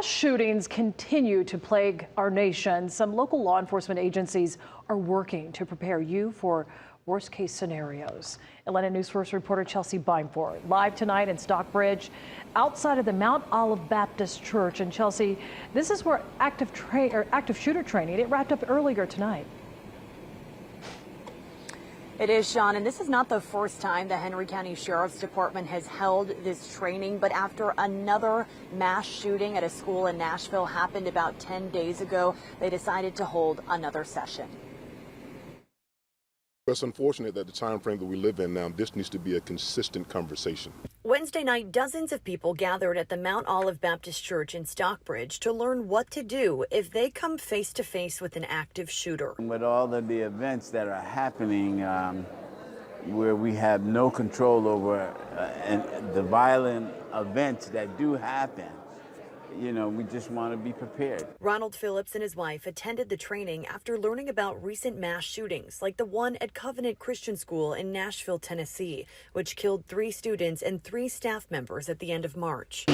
Mass shootings continue to plague our nation. Some local law enforcement agencies are working to prepare you for worst case scenarios. Atlanta News First reporter Chelsea Bimeford live tonight in Stockbridge outside of the Mount Olive Baptist Church. And Chelsea, this is where active shooter training, it wrapped up earlier tonight. It is, Sean, and this is not the first time the Henry County Sheriff's Department has held this training, but after another mass shooting at a school in Nashville happened about 10 days ago, they decided to hold another session. It's unfortunate that the time frame that we live in now, this needs to be a consistent conversation. Wednesday night, dozens of people gathered at the Mount Olive Baptist Church in Stockbridge to learn what to do if they come face to face with an active shooter. With all of the events that are happening where we have no control over and the violent events that do happen, you know, we just want to be prepared. Ronald Phillips and his wife attended the training after learning about recent mass shootings like the one at Covenant Christian School in Nashville, Tennessee, which killed 3 students and 3 staff members at the end of March.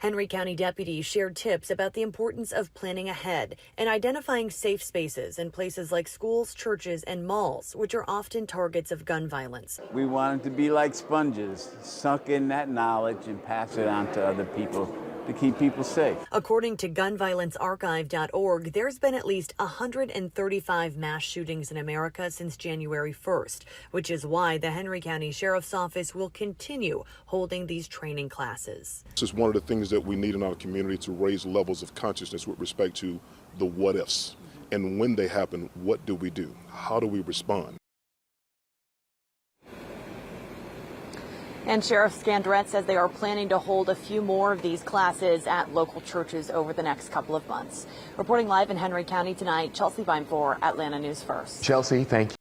Henry County deputies shared tips about the importance of planning ahead and identifying safe spaces in places like schools, churches, and malls, which are often targets of gun violence. We want to be like sponges, suck in that knowledge and pass it on to other people to keep people safe. According to gunviolencearchive.org, there's been at least 135 mass shootings in America since January 1st, which is why the Henry County Sheriff's Office will continue holding these training classes. This is one of the things that we need in our community to raise levels of consciousness with respect to the what ifs. And when they happen, what do we do? How do we respond? And Sheriff Scandrett says they are planning to hold a few more of these classes at local churches over the next couple of months. Reporting live in Henry County tonight, Chelsea Bimeford, Atlanta News First. Chelsea, thank you.